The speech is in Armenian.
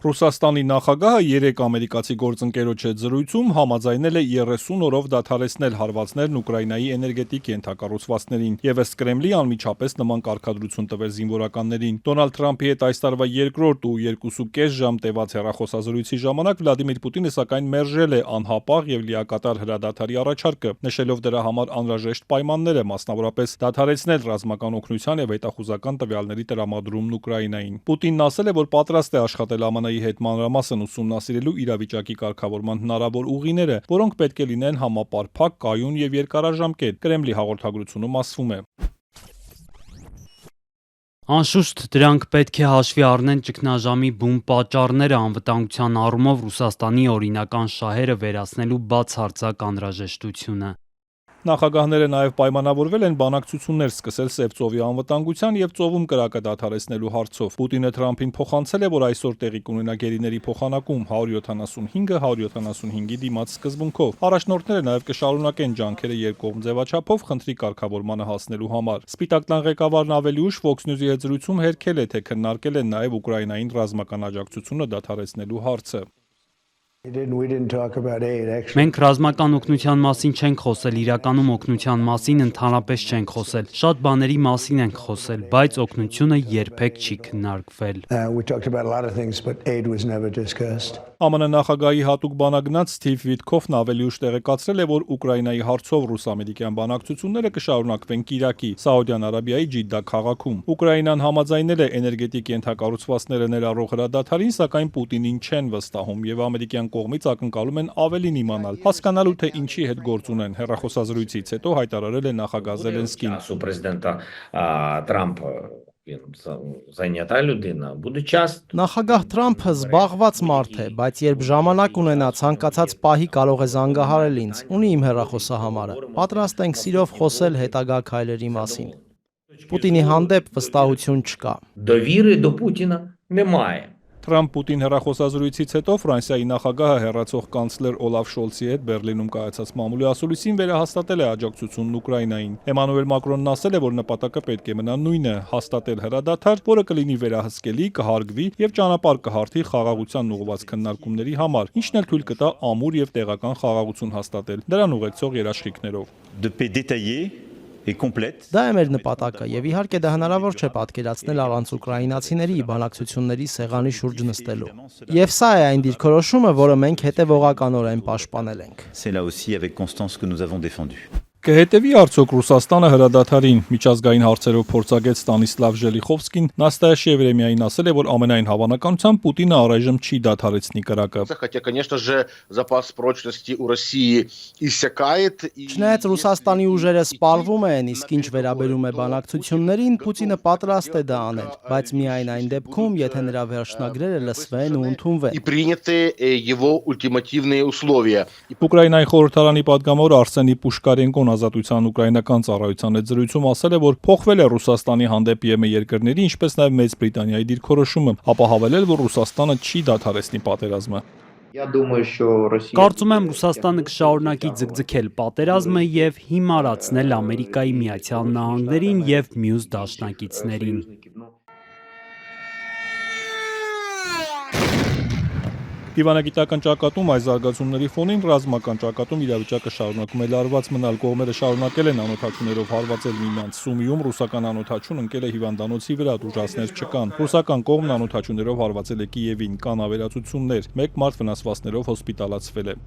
Ռուսաստանի նախագահը 3 ամերիկացի գործընկերոջ հետ զրույցում համաձայնել է 30 օրով դադարեցնել հարվածներն Ուկրաինայի էներգետիկ ենթակառուցվածքներին, ևս Կրեմլի անմիջապես նման կարգադրություն տվել զինվորականներին։ Դոնալդ Թրամփի հետ այս տարվա երկրորդ ու 2.5 ժամ տևած հեռախոսազրույցի ժամանակ Վլադիմիր Պուտինը սակայն մերժել է անհապաղ եւ լիակատար հրադադարի առաջարկը, նշելով դրա համար անհրաժեշտ պայմանները, մասնավորապես դադարեցնել ռազմական օգնության եւ հետախուզական տվյալների տրամադրումն Ուկրաինային։ Պուտինն ասել է, որ պատրաստ է աշխատել ԱՄՆ-ի հետ մանրամասն ուսումնասիրելու իրավիճակի կարգավորման հնարավոր ուղիները, որոնք պետք է լինեն համապարփակ, կայուն եւ երկարաժամկետ, Կրեմլի հաղորդագրությունում ասվում է։ Անշուշտ դրանք պետք է հաշվի առնեն ճգնաժամի բուն պատճառները, անվտանգության առումով Ռուսաստանի օրինական շահերը վերացնելու բացարձակ անհրաժեշտությունը։ Նախագահները նաև պայմանավորվել են բանակցություններ սկսել Սև ծովի անվտանգության եւ ծովում կրակը դադարեցնելու հարցով։ Պուտինը Թրամփին փոխանցել է, որ այսօր տեղի կունենա գերիների փոխանակում 175-175-ի դիմաց սկզբունքով։ Առաջնորդները նաև կշարունակեն ջանքերը երկկողմ ձևաչափով խնդրի կարգավորմանը հասնելու համար։ Սպիտակ տան ղեկավարն ավելի ուշ Fox News-ի հետ զրույցում հերքել է, թե քննարկել են նաև Ուկրաինային ռազմական աջակցությունը դադարեցնելու հարցը։ Մենք ռազմական օգնության մասին չենք խոսել, իրականում օգնության մասին ընդհանրապես չենք խոսել, շատ բաների մասին ենք խոսել, բայց օգնությունը երբեք չի քննարկվել։ ԱՄՆ նախագահի հատուկ բանագնաց Սթիվ Վիտքոֆն ավելի ուշ տեղեկացրել է, որ Ուկրաինայի հարցով ռուս-ամերիկյան բանակցությունները կշարունակվեն Կիրակի, Սաուդյան Արաբիայի Ջիդդա քաղաքում։ Ուկրաինան համաձայնել է էներգետիկ ենթակառուցվածքները ներառող հրադադարին, սակայն Պուտինին չեն վստահում եւ ամերիկյան կողմից ակնկալում են ավելին իմանալ, հասկանալու թե ինչի հետ գործ ունեն։ Հեռախոսազրույցից հետո հայտարարել է նախագահ Զելենսկին։ Նախագահ Թրամփը զբաղված մարդ է, բայց երբ ժամանակ ունենա ցանկացած պահի կարող է զանգահարել ինձ, ունի իմ հեռախոսահամարը։ Պատրաստ ենք սիրով խոսել հետագա քայլերի մասին։ Պուտինի հանդեպ վստահություն չկա։ Թրամփ-Պուտին հեռախոսազրույցից հետո Ֆրանսիայի նախագահը հեռացող կանցլեր Օլաֆ Շոլցի հետ Բեռլինում կայացած մամուլի ասուլիսին վերահաստատել է աջակցությունն Ուկրաինային։ Էմանուել Մակրոնն ասել է, որ նպատակը պետք է մնա նույնը՝ հաստատել հրադադար, որը կլինի վերահսկելի, կհարգվի եւ ճանապարհ կհարթի խաղաղությանն ուղղված քննարկումների համար, ինչն էլ թույլ կտա ամուր եւ տեղական խաղաղություն հաստատել, դրան ուղեկցող երաշխիքներով։ Դա է մեր նպատակը եւ իհարկե դա հնարավոր չէ պատկերացնել առանց ուկրաինացիների բանակցությունների սեղանի շուրջ նստելու։ Եվ սա է այն դիրքորոշումը, որը մենք հետևողականորեն պաշտպանել ենք։ Կհետևի արդյոք Ռուսաստանը հրադադարին։ Միջազգային հարցերով փորձագետ Ստանիսլավ Ժելիխովսկին Նաստասիա Եվրեմիային ասել է, որ ամենայն հավանականությամբ Պուտինը առայժմ չի դադարեցնի կրակը։ Չնայած Ռուսաստանի ուժերը սպառվում են, իսկ ինչ վերաբերում է բանակցություններին, Պուտինը պատրաստ է դա անել, բայց միայն այն դեպքում, եթե նրա վերջնագրերը լսվեն ու ընդունվեն։ Ուկրաինայի խորհրդարանի падգամավոր Արսենի Պուշկարենկոն ազատության ուկրաինական ծառայության հետ զրույցում ասել է, որ փոխվել է Ռուսաստանի հանդեպ ԵՄ երկրների, ինչպես նաև Մեծ Բրիտանիայի դիրքորոշումը, ապա հավելել, որ Ռուսաստանը չի դադարեցնի պատերազմը։ Կարծում եմ Ռուսաստանը կշարունակի ձգձգել պատերազմը եւ հիմարացնել Ամերիկայի Միացյալ Նահանգներին եւ մյուս դաշնակիցներին։ Դիվանագիտական ճակատում այս զարգացումների ֆոնին ռազմական ճակատում իրավիճակը շարունակում է լարված մնալ, կողմերը շարունակել են անօդաչուներով հարվածել միմյանց։ Սումիում ռուսական անօդաչուն ընկել է հիվանդանոցի վրա, ուժասներ չկան։ Ռուսական կողմն անօդաչուներով հարվածել է Կիևին, կան ավերածություններ, 1 մարդ վնասվածքներով հոսպիտալացվել է։